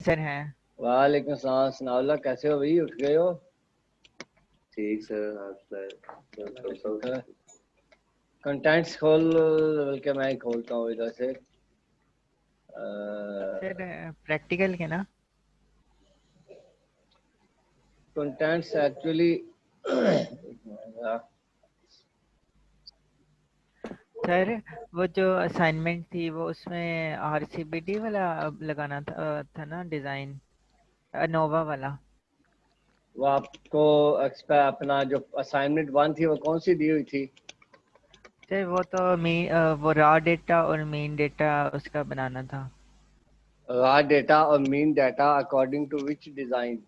Sir हैं। वालेकुम सलाम सनाउल्लाह, कैसे हो भाई? उठ गए हो? ठीक सर, आप कंटेंट्स खोल, बल्कि मैं ही खोलता हूँ इधर से। सर प्रैक्टिकल के ना। कंटेंट्स एक्चुअली सर वो जो असाइनमेंट थी वो उसमें आरसीबीडी वाला लगाना था ना डिजाइन, नोवा वाला। वो आपको अपना जो असाइनमेंट 1 थी वो कौन सी दी हुई थी? सर वो तो वो रॉ डेटा और मेन डेटा उसका बनाना था। रॉ डेटा और mean data according to which design?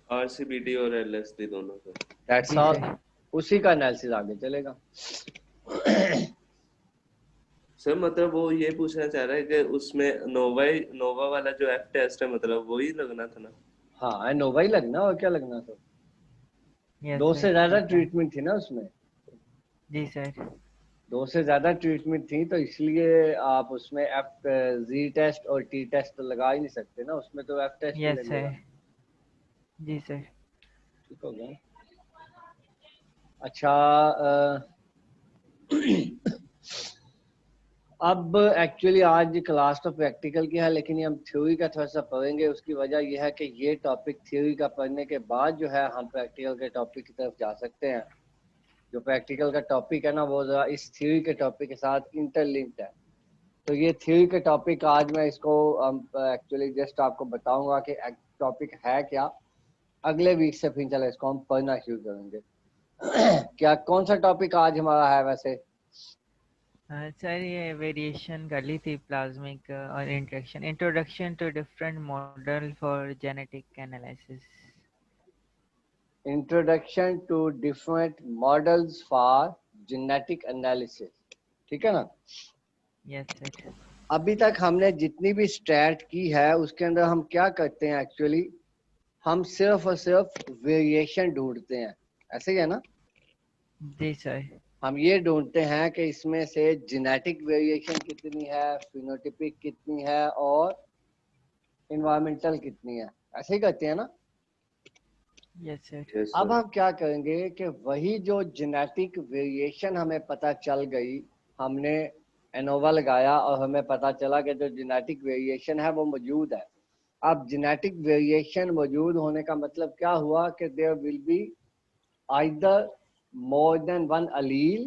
RCBD और एलएसडी दोनों का। दैट्स जी ऑल। सर। उसी का एनालिसिस आगे चलेगा। सर मतलब वो ये पूछना चाह रहा है कि उसमें नोवा वाला जो एफ टेस्ट है मतलब वही लगना था ना। हाँ, नोवा ही लगना, और क्या लगना था? यस दो सर से ज्यादा ठीक है। ट्रीटमेंट थी ना उसमें। जी सर। दो से ज्यादा ट्रीटमेंट थी तो इसलिए आप उसमें एफ जी टेस्ट और टी टेस्ट तो लगा ही नहीं सकते ना, उसमें तो एफ टेस्ट ही यस लगेगा। सर। जी सर। ठीक हो गया। अच्छा, अब एक्चुअली आज क्लास तो प्रैक्टिकल की है, लेकिन ये हम थ्योरी का थोड़ा सा पढ़ेंगे। उसकी वजह यह है कि ये टॉपिक थ्योरी का पढ़ने के बाद जो है हम प्रैक्टिकल के टॉपिक की तरफ जा सकते हैं। जो प्रैक्टिकल का टॉपिक है ना, वो जरा इस थ्योरी के टॉपिक के साथ इंटरलिंक्ड है। तो ये थ्योरी के टॉपिक आज मैं इसको एक्चुअली जस्ट आपको बताऊंगा कि टॉपिक है क्या। अगले वीक से फिर चलो इसको हम पढ़ना शुरू करेंगे। क्या कौन सा टॉपिक आज हमारा है वैसे? सर ये वेरिएशन कर ली थी प्लाज्मिक और interaction, introduction to different model for genetic analysis. Introduction to different models for genetic analysis. ठीक है ना? Yes sir. अभी तक हमने जितनी भी स्टैट की है उसके अंदर हम क्या करते हैं एक्चुअली? हम सिर्फ और सिर्फ वेरिएशन ढूंढते हैं। ऐसे ही है ना? जी सर। हम ये ढूंढते हैं कि इसमें से जेनेटिक वेरिएशन कितनी है, फिनोटिपिक कितनी है, और इन्वायरमेंटल कितनी है। ऐसे ही करते हैं ना? Yes sir. यस अब सर। हम क्या करेंगे कि वही जो जेनेटिक वेरिएशन हमें पता चल गई, हमने एनोवा लगाया और हमें पता चला कि जो जेनेटिक वेरिएशन है वो मौजूद है। अब जेनेटिक वेरिएशन मौजूद होने का मतलब क्या हुआ कि there will be either more than one allele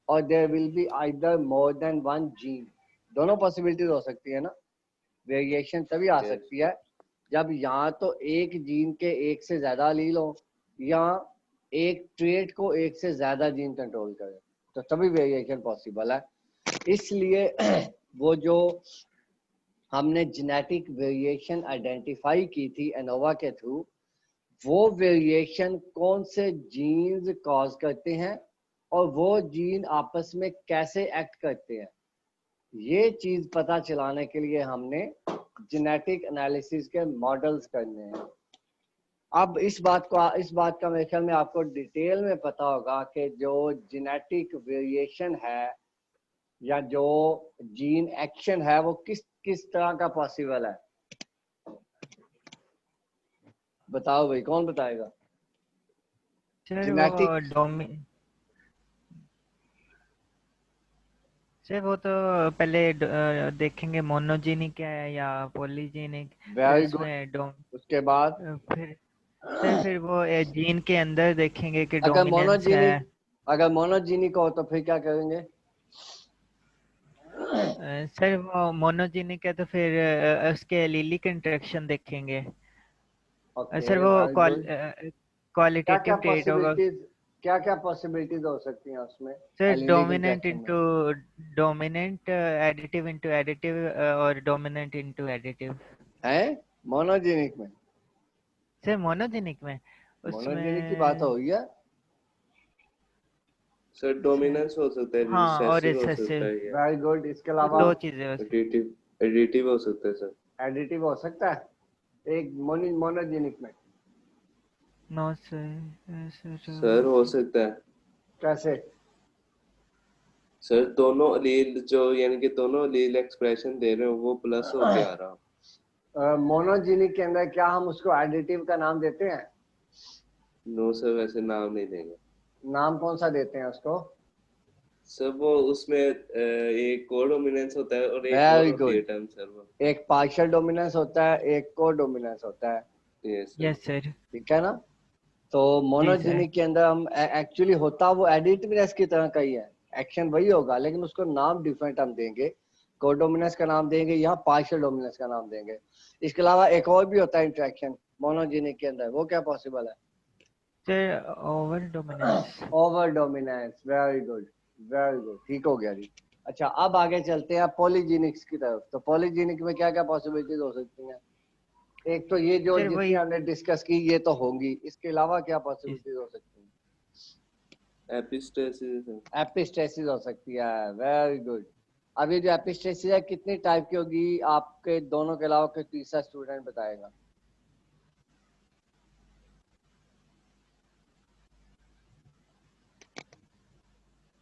और there will be either more than one gene. दोनों पॉसिबिलिटीज हो सकती है ना। वेरिएशन तभी आ यस सकती है जब यहाँ तो एक जीन के एक से ज्यादा allele हो, या एक ट्रेट को एक से ज्यादा जीन कंट्रोल करे, तो तभी वेरिएशन पॉसिबल है। इसलिए वो जो हमने जेनेटिक वेरिएशन आइडेंटिफाई की थी एनोवा के थ्रू, वो वेरिएशन कौन से जीन्स कॉज करते हैं और वो जीन आपस में कैसे एक्ट करते हैं, ये चीज पता चलाने के लिए हमने जेनेटिक एनालिसिस के मॉडल्स करने हैं। अब इस बात का मेरे ख्याल में आपको डिटेल में पता होगा कि जो जेनेटिक वेरिएशन है या जो जीन एक्शन है वो किस किस तरह का पॉसिबल है। बताओ भाई, कौन बताएगा? सर वो जेनेटिक। डोमी सर वो तो पहले देखेंगे मोनोजेनिक है या पॉलीजेनिक। फिर वेरी गुड। उसमें उसके बाद फिर सर फिर वो जीन के अंदर देखेंगे कि अगर डोमिनेंस है। मोनोजीनिक अगर मोनोजीनिक हो तो फिर क्या करेंगे? सर वो मोनोजेनिक है तो फिर उसके एलीलिक इंटरेक्शन देखेंगे। ओके, सर वो वेरी गुड। क्या क्या क्वालिटेटिव ट्रेट होगा। पॉसिबिलिटीज क्या पॉसिबिलिटीज हो सकती हैं उसमें सर एलिलिक डोमिनेंट इंटरेक्शन में? Into dominant, additive into additive, और डोमिनेंट इनटू एडिटिव। है मोनोजेनिक में? सर मोनोजेनिक में मोनोजेनिक की बात हो उसमें। रही है। सर, सर डोमिनेंस हो सकता है, हाँ, और रिसेसिव हो सकता रिसेसिव। है या वेरी गुड। इसके अलावा दो चीजें बस। एडिटिव एडिटिव हो सकता है सर। एडिटिव हो सकता है एक मोनोजेनिक में। No sir. सर सर हो सकता है। कैसे? सर दोनों अलील जो यानी कि दोनों अलील एक्सप्रेशन दे रहे हो वो प्लस होके आ रहा। मोनोजीनिक के अंदर क्या हम उसको एडिटिव का नाम देते हैं? नो सर, वैसे नाम नहीं देंगे। नाम कौन सा देते हैं उसको? सर वो उसमें एक कोडोमिनेंस होता है और एक और वेरी होती है गुड। टर्म सर वो। एक पार्शियल डोमिनेंस होता है, एक को डोमिनेंस होता है, यस सर। Yes sir. ठीक है ना? तो जी सर। मोनोजेनिक के अंदर हम एक्चुअली होता वो एडिटिवनेस की तरह का ही है, एक्शन वही होगा लेकिन उसको नाम डिफरेंट हम देंगे। कोडोमिनेंस का नाम देंगे, यहाँ पार्शियल डोमिनेंस का नाम देंगे। इसके अलावा एक और भी होता है इंटरेक्शन मोनोजेनिक के अंदर, वो क्या पॉसिबल है? Sir over dominance. Over dominance. Very good, very good, ठीक हो गया जी। अच्छा, अब आगे चलते हैं पॉलीजेनिक्स की तरफ। तो पॉलीजेनिक में क्या क्या पॉसिबिलिटीज हो सकती हैं? एक तो ये जो सर जितनी वही। हमने डिस्कस की ये तो होंगी, इसके अलावा क्या जी पॉसिबिलिटीज हो सकती हैं? एपिस्टेसिस है। एपिस्टेसिस हो सकती है। Very good. अब ये जो एपिस्टेसिस है कितनी टाइप की होगी, आपके दोनों के अलावा कोई तीसरा स्टूडेंट बताएगा?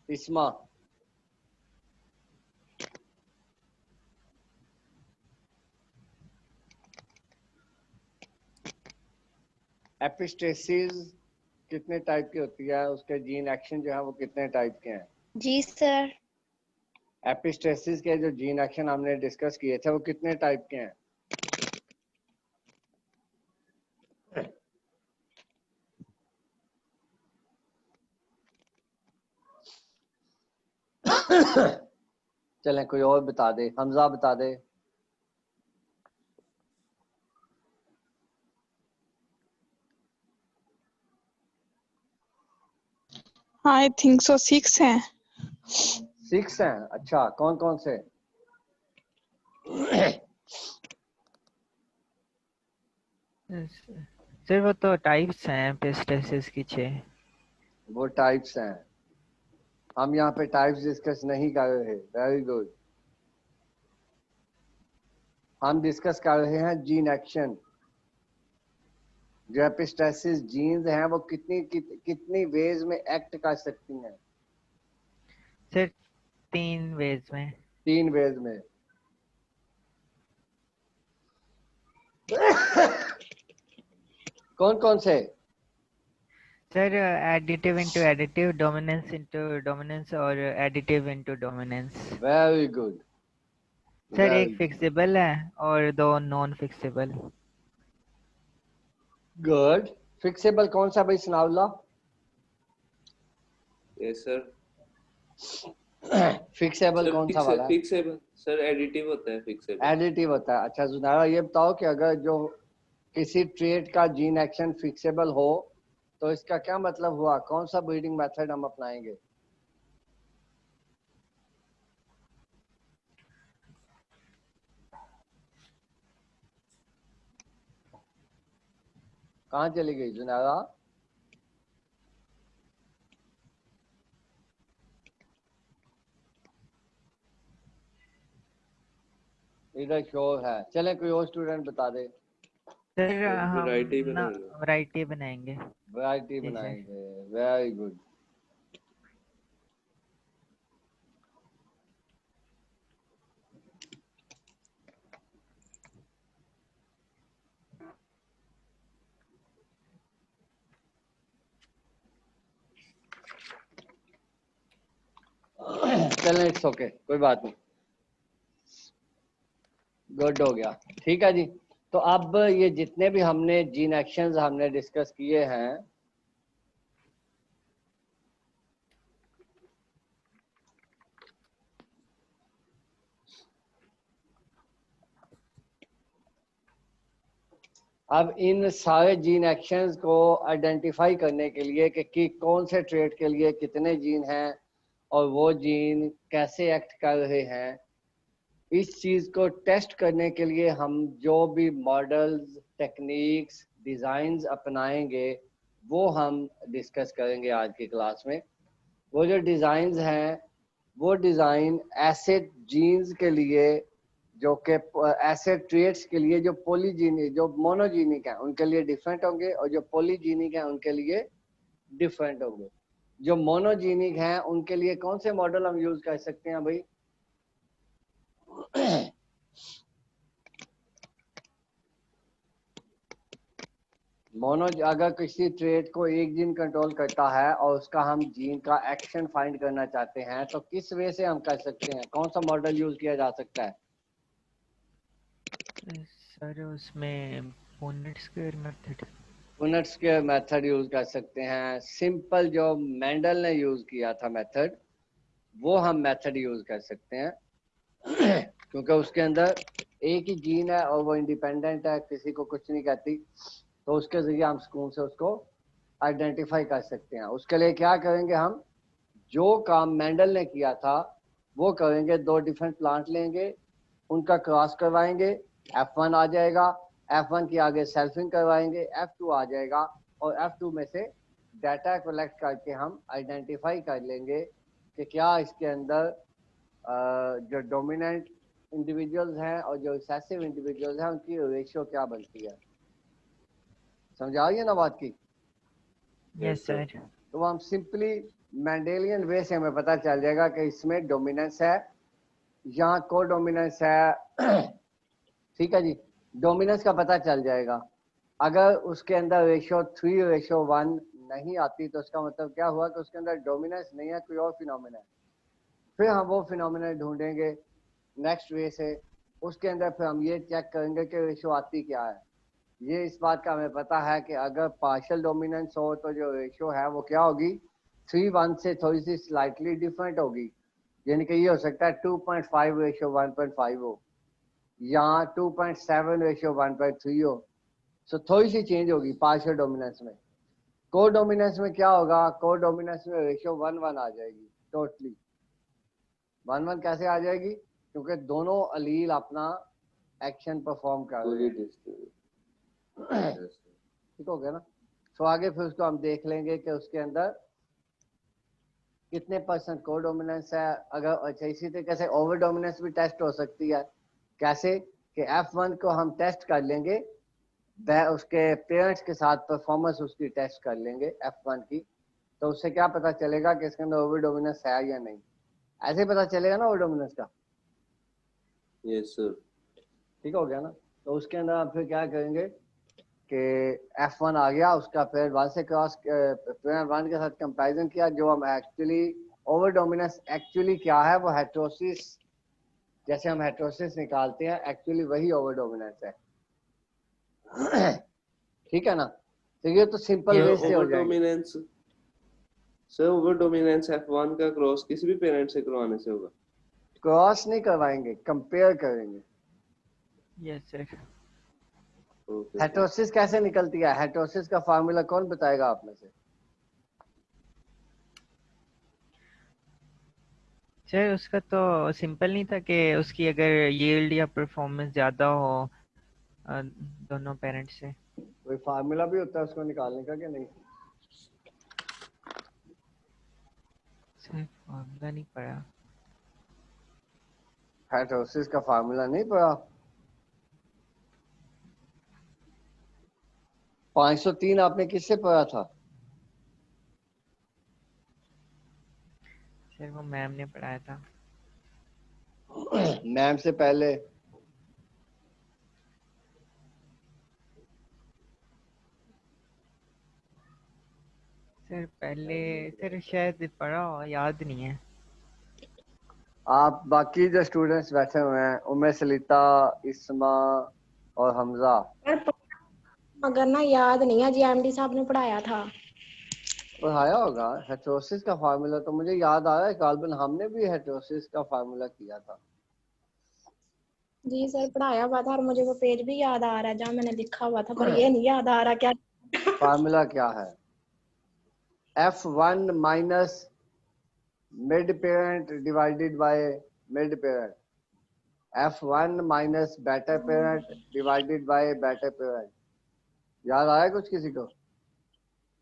इस्मा। एपिस्टेसिस कितने टाइप की होती है, उसके जीन एक्शन जो है वो कितने टाइप के हैं? जी सर। एपिस्टेसिस के जो जीन एक्शन हमने डिस्कस किए थे वो कितने टाइप के हैं? चलें कोई और बता दे, हमजा बता दे। आई थिंक सो 6 हैं। 6 हैं? अच्छा, कौन कौन से? सर वो तो टाइप्स हैं पेस्टिसाइड्स की 6। वो टाइप्स हैं, हम यहाँ पे टाइप्स डिस्कस नहीं कर रहे। Very good. हम डिस्कस कर रहे हैं जीन एक्शन। जो एपिस्टेसिस जीन्स हैं वो कितनी वेज में एक्ट कर सकती हैं? सर 3 वेज में। 3 वेज में। कौन कौन से? Sir additive into additive, dominance into dominance और additive into dominance. Very good, sir very एक फिक्सिबल है और 2 नॉन फिक्सिबल। गुड। फिक्सेबल कौन सा भाई Sanaullah? Yes sir. Fixable sir कौन सा वाला है? फिक्सेबल सर एडिटिव होता है फिक्सेबल। एडिटिव होता है। अच्छा जुनारा, ये बताओ कि अगर जो किसी ट्रेट का जीन एक्शन फिक्सेबल हो तो इसका क्या मतलब हुआ, कौन सा ब्रीडिंग मेथड हम अपनाएंगे? कहाँ चली गई जुनारा? इधर शोर है, चले कोई और स्टूडेंट बता दे। सर हम वैरायटी ना बनाएंगे। वैरायटी बनाएंगे। वैरायटी जी सर। बनाएंगे। Very good. चलें, इट्स ओके, कोई बात नहीं, गुड हो गया। ठीक है जी। तो अब ये जितने भी हमने जीन एक्शंस हमने डिस्कस किए हैं, अब इन सारे जीन एक्शंस को आइडेंटिफाई करने के लिए कि कौन से ट्रेट के लिए कितने जीन हैं और वो जीन कैसे एक्ट कर रहे हैं, इस चीज को टेस्ट करने के लिए हम जो भी मॉडल्स, टेक्निक्स, डिजाइन्स अपनाएंगे वो हम डिस्कस करेंगे आज की क्लास में। वो जो डिजाइन्स हैं वो डिजाइन ऐसे जीन्स के लिए जो कि ऐसे ट्रेट्स के लिए जो पॉलीजीनिक, जो मोनोजीनिक हैं उनके लिए डिफरेंट होंगे और जो पॉलीजीनिक हैं उनके लिए डिफरेंट होंगे। जो मोनोजीनिक हैं उनके लिए कौन से मॉडल हम यूज कर सकते हैं भाई? मोनो, अगर किसी ट्रेट को एक जीन कंट्रोल करता है और उसका हम जीन का एक्शन फाइंड करना चाहते हैं तो किस वे से हम कर सकते हैं? कौन सा मॉडल यूज किया जा सकता है? सर उसमें Punnett square method. Punnett square method use कर सकते हैं। सिंपल जो मेंडल ने यूज किया था मेथड, वो हम मेथड यूज कर सकते हैं क्योंकि उसके अंदर एक ही जीन है और वो इंडिपेंडेंट है, किसी को कुछ नहीं कहती, तो उसके जरिए हम स्कूल से उसको आइडेंटिफाई कर सकते हैं। उसके लिए क्या करेंगे हम? जो काम मेंडल ने किया था वो करेंगे। दो डिफरेंट प्लांट लेंगे, उनका क्रॉस करवाएंगे, F1 आ जाएगा, F1 की आगे सेल्फिंग करवाएंगे, F2 आ जाएगा, और F2 में से डाटा कलेक्ट करके हम आइडेंटिफाई कर लेंगे कि क्या इसके अंदर जो डोमिनेंट इंडिविजुअल्स हैं और जो रिसेसिव इंडिविजुअल्स हैं उनकी रेशियो क्या बनती है। समझ आ रही है ना बात की? Yes sir. तो हम सिंपली मेंडेलियन वे से हमें पता चल जाएगा कि इसमें डोमिनेंस है या को डोमिनेंस है। ठीक है जी, डोमिनेंस का पता चल जाएगा। अगर उसके अंदर रेशियो 3:1 नहीं आती तो उसका मतलब क्या हुआ कि उसके अंदर डोमिनेंस नहीं है, कोई और फिनोमेना है। फिर हम वो फिनोमेना ढूंढेंगे नेक्स्ट वे से, उसके अंदर फिर हम ये चेक करेंगे कि रेशियो आती क्या है। ये इस बात का हमें पता है कि अगर पार्शियल डोमिनेंस हो तो जो रेशियो है वो क्या होगी, 3:1 से थोड़ी सी स्लाइटली डिफरेंट होगी। यानी कि ये हो सकता है 2.5:1.5 हो या 2.7:1.3 हो। सो थोड़ी सी चेंज होगी पार्शियल डोमिनेंस में। को डोमिनेंस में क्या होगा? को डोमिनेंस में रेशियो 1:1 आ जाएगी। टोटली 1:1 कैसे आ जाएगी? क्योंकि दोनों अलील अपना एक्शन परफॉर्म कर रहे हैं। ठीक हो गया ना? तो आगे फिर उसको हम देख लेंगे कि उसके अंदर कितने % को डोमिनेंस है। अगर अच्छा, इसी तरीके से ओवर डोमिनेंस भी टेस्ट हो सकती है। कैसे कि F1 को हम टेस्ट कर लेंगे, उसके पेरेंट्स के साथ परफॉर्मेंस उसकी टेस्ट कर लेंगे F1 की, तो उससे क्या पता चलेगा कि इसके अंदर ओवर डोमिनेंस है या नहीं। ऐसे पता चलेगा ना ओवर डोमिनेंस का। Yes sir. ठीक हो गया ना? तो उसके अंदर हम फिर क्या करेंगे कि F1 आ गया, उसका फिर 1 से क्रॉस पेरेंट 1 के साथ कंपैरिजन किया। जो हम एक्चुअली ओवर डोमिनेंस एक्चुअली क्या है, वो हेटेरोसिस, जैसे हम हेटेरोसिस निकालते हैं एक्चुअली वही ओवर डोमिनेंस है। ठीक है ना? तो ये तो सिंपल वे से हो ओवर जाएगा। Dominance sir, over dominance F1 का क्रॉस किसी भी पेरेंट से करवाने से होगा? क्रॉस नहीं करवाएंगे, कंपेयर करेंगे। Yes sir. ओके। हेटेरोसिस कैसे निकलती है? हेटेरोसिस का फार्मूला कौन बताएगा आप में से? सर उसका तो सिंपल नहीं था कि उसकी अगर यील्ड या परफॉर्मेंस ज़्यादा हो दोनों पेरेंट्स से। कोई फार्मूला भी होता है उसको निकालने का कि नहीं? सर फॉर्मूला नहीं पड़ा। हेटेरोसिस का फार्मूला नहीं पड़ा? 503 आपने किससे पढ़ा था? सर वो मैम ने पढ़ाया था। मैम से पहले? सर पहले सर शायद पढ़ा हो, याद नहीं है। आप बाकी जो स्टूडेंट्स बैठे हुए हैं उनमें सलीता, इस्मा और हमजा, अगर ना याद नहीं है, जीएमडी साहब ने पढ़ाया था। पढ़ाया होगा। हेटेरोसिस का फार्मूला तो मुझे याद आ रहा है, गालबन हमने भी हेटेरोसिस का फार्मूला किया था। जी सर, पढ़ाया हुआ था और मुझे वो पेज भी याद आ रहा है जहाँ मैंने लिखा हुआ था, पर ये नहीं याद आ रहा क्या। फार्मूला क्या है? F1 minus mid parent divided by mid parent, F1 minus better parent divided by better parent. याद आया कुछ किसी को?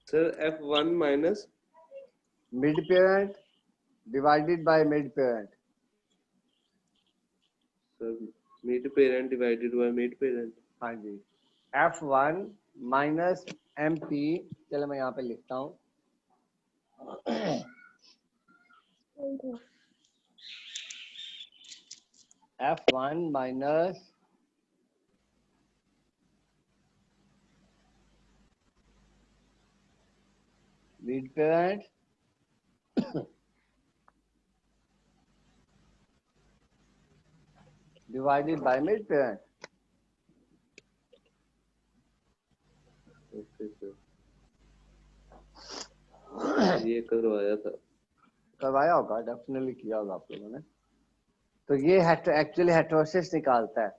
Sir F1 minus mid parent divided by mid parent. Sir mid parent divided by mid parent. हाँ जी, F1 minus MP, चलो मैं यहाँ पे लिखता हूँ, F1 minus lead parent divided by mid parent. Okay sir, ये करवाया था। करवाया होगा, डेफिनेटली किया होगा आप लोगों ने। तो ये एक्चुअली हेटेरोसिस निकालता है।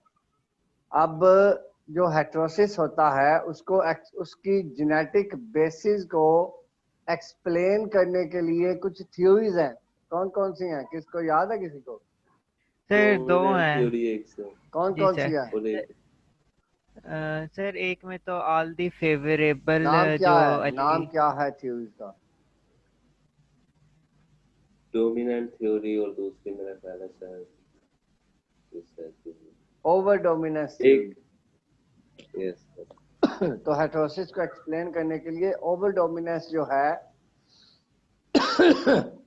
अब जो हेटेरोसिस होता है उसको उसकी जेनेटिक बेसिस को एक्सप्लेन करने के लिए कुछ थ्योरीज हैं। कौन कौन सी हैं, किसको याद है किसी को? सर दो डोमिनेंट हैं। थ्योरी एक सर, कौन जी कौन सर। सी हैं? और एक सर एक में तो ऑल दी फेवरेबल नाम क्या जो है, नाम क्या है थ्योरीज का? डोमिनेंट थ्योरी, और दूसरी मेरा ख्याल है सर ओवर डोमिनेंस एक, थ्योरी। Yes sir. तो हेटेरोसिस को एक्सप्लेन करने के लिए ओवर डोमिनेंस जो है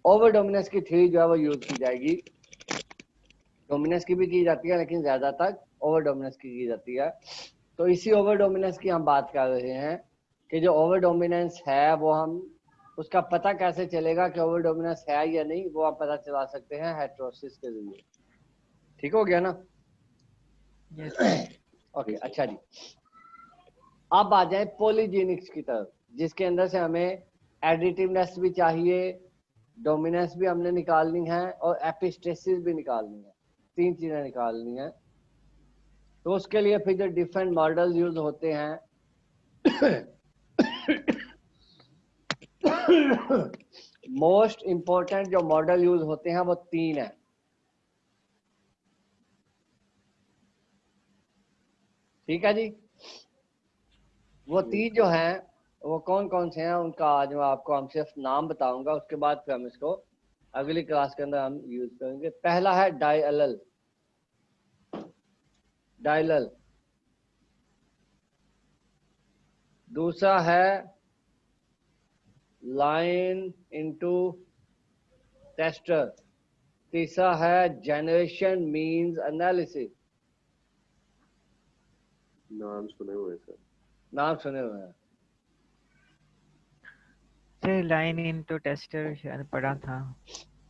ओवर डोमिनेंस की थ्योरी जो है वो यूज की जाएगी। डोमिनेंस की भी की जाती है लेकिन ज्यादातर ओवर डोमिनेंस की जाती है। तो इसी ओवर डोमिनेंस की हम बात कर रहे हैं कि जो ओवर डोमिनेंस है वो हम उसका पता कैसे चलेगा कि ओवर डोमिनेंस है या नहीं, वो आप पता चला सकते हैं हेटेरोसिस के जरिए। ठीक हो गया ना? ओके, अच्छा जी। अब आ जाए पॉलीजेनिक्स की तरफ, जिसके अंदर से हमें एडिटिवनेस भी चाहिए, डोमिनेंस भी हमने निकालनी है और एपिस्टेसिस भी निकालनी है। 3 चीजें निकालनी है। तो उसके लिए फिर जो डिफरेंट मॉडल यूज होते हैं मोस्ट इंपॉर्टेंट जो मॉडल यूज होते हैं वो 3 है। ठीक है जी। वो 3 जो हैं वो कौन कौन से हैं उनका आज मैं आपको हम सिर्फ नाम बताऊंगा, उसके बाद फिर हम इसको अगली क्लास के अंदर हम यूज करेंगे। पहला है डायलल, डायलल। दूसरा है लाइन इनटू टेस्टर। तीसरा है जनरेशन मीन्स एनालिसिस। नाम सुने हुए सर। नाम सुने हुए हैं? सर लाइन इनटू टेस्टर शायद पढ़ा था।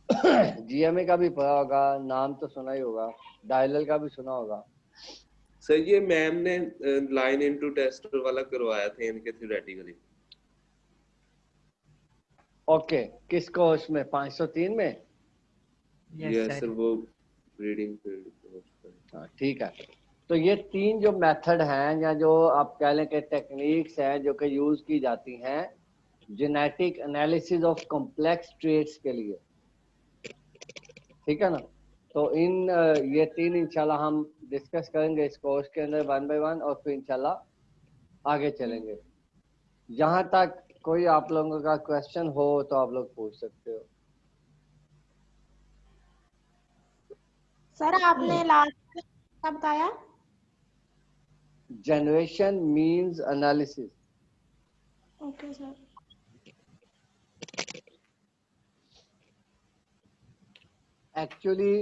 जीएमए का भी पढ़ा होगा, नाम तो सुना ही होगा, डायलल का भी सुना होगा। सर ये मैम ने लाइन इनटू टेस्टर वाला करवाया था इनके थ्योरेटिकली। ओके, किसको? उसमें 503 में? यस सर, वो ब्रीडिंग फील्ड। हाँ ठीक है। तो ये 3 जो मेथड हैं या जो आप कह लें कि टेक्निक्स हैं जो कि यूज की जाती हैं genetic analysis of complex traits के लिए। ठीक है ना? तो इन ये 3 इंशाल्लाह हम डिस्कस करेंगे इस कोर्स के अंदर 1 बाय 1, और फिर इंशाल्लाह आगे चलेंगे। जहां तक कोई आप लोगों का क्वेश्चन हो तो आप लोग पूछ सकते हो। सर आपने लास्ट में क्या बताया? Generation means analysis. Okay sir. Actually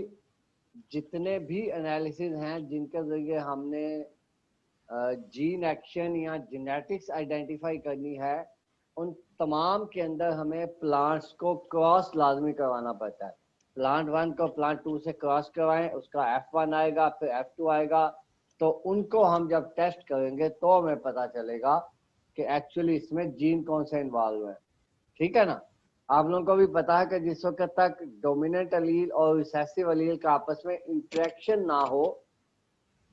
जितने भी एनालिसिस हैं जिनके जरिए हमने जीन एक्शन या जेनेटिक्स आइडेंटिफाई करनी है, उन तमाम के अंदर हमें प्लांट्स को क्रॉस लाजमी करवाना पड़ता है। प्लांट 1 को प्लांट 2 से क्रॉस करवाएं, उसका F1 आएगा, फिर F2 आएगा। तो उनको हम जब टेस्ट करेंगे तो हमें पता चलेगा कि एक्चुअली इसमें जीन कौन से इन्वॉल्व है। ठीक है ना? आप लोगों को भी पता है कि जिस वक्त तक डोमिनेंट अलील और रिसेसिव अलील का आपस में इंटरेक्शन ना हो,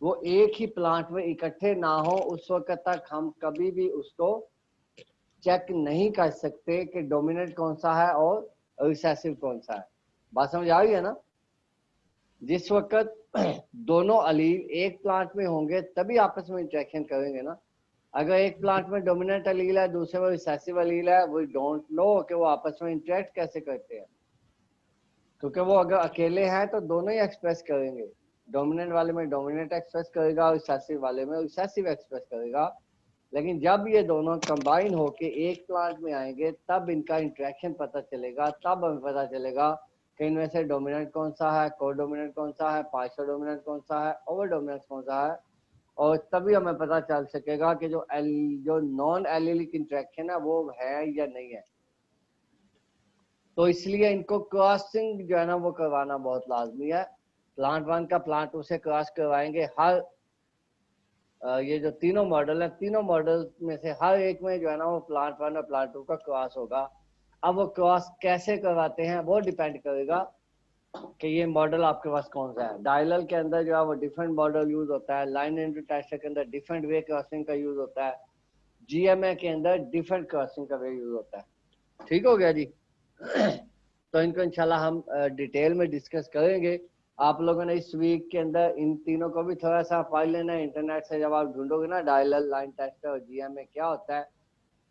वो एक ही प्लांट में इकट्ठे ना हो, उस वक्त तक हम कभी भी उसको चेक नहीं कर सकते कि डोमिनेंट कौन सा है और रिसेसिव कौन सा है। बात समझ आ रही है ना? जिस वक्त दोनों अलील एक प्लांट में होंगे तभी आपस में इंटरेक्शन करेंगे ना। अगर एक प्लांट में डोमिनेंट अलील है, दूसरे में रिसेसिव अलील है, वी डोंट नो कि वो आपस में इंटरेक्ट कैसे करते हैं। क्योंकि वो अगर अकेले हैं तो दोनों ही एक्सप्रेस करेंगे। डोमिनेंट वाले में डोमिनेंट एक्सप्रेस करेगा और रिसेसिव वाले में रिसेसिव एक्सप्रेस करेगा। लेकिन जब ये दोनों कंबाइन होके एक प्लांट में आएंगे तब इनका इंटरेक्शन पता चलेगा, तब हमें पता चलेगा कि इनमें से डोमिनेंट कौन सा है, को डोमिनेंट कौन सा है, पार्शियल डोमिनेंट कौन सा है, ओवर डोमिनेंट कौन सा है। और तभी हमें पता चल सकेगा कि जो नॉन एलिलिक इंटरेक्शन है वो है या नहीं है। तो इसलिए इनको क्रॉसिंग जो है ना वो करवाना बहुत लाजमी है। प्लांट 1 का प्लांट 2 से क्रॉस करवाएंगे। हर ये जो तीनों मॉडल है, तीनों मॉडल में से हर एक में जो है ना वो प्लांट 1 और प्लांट 2 का क्रॉस होगा। अब वो क्रॉस कैसे करवाते हैं वो डिपेंड करेगा कि ये मॉडल आपके पास कौन सा है। डायलल के अंदर जो है वो डिफरेंट मॉडल यूज होता है, लाइन इंटू टेस्टर के अंदर डिफरेंट वे क्रॉसिंग का यूज होता है, जीएमए के अंदर डिफरेंट क्रॉसिंग का वे यूज होता है। ठीक हो गया जी। तो इनको इंशाल्लाह हम डिटेल में डिस्कस करेंगे। आप लोगों ने इस वीक के अंदर इन तीनों को भी थोड़ा सा फाइल लेना है इंटरनेट से। जब आप ढूंढोगे ना डायलल, लाइन टेस्टर और जीएमए क्या होता है,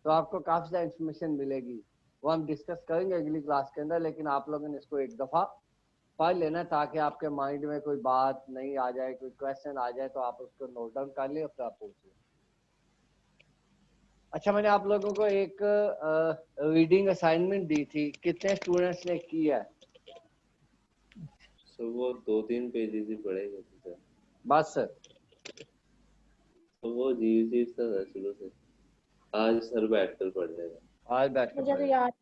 तो आपको काफी सारी इंफॉर्मेशन मिलेगी। वो हम डिस्कस करेंगे अगली क्लास के अंदर, लेकिन आप लोगों ने इसको एक दफा पढ़ लेना ताकि आपके माइंड में कोई बात नहीं आ जाए, कोई क्वेश्चन आ जाए तो आप उसको नोट डाउन कर ले और फिर आप पूछिए। अच्छा, मैंने आप लोगों को एक रीडिंग असाइनमेंट दी थी, कितने स्टूडेंट्स ने की है? सो वो 2-3 पेजेस ही पढ़ेंगे सर। बस तो वो जीव जीव सा था शुरू से। आज सर बैठ कर पढ़ लेगा। आज बैठ मुझे तो कर याद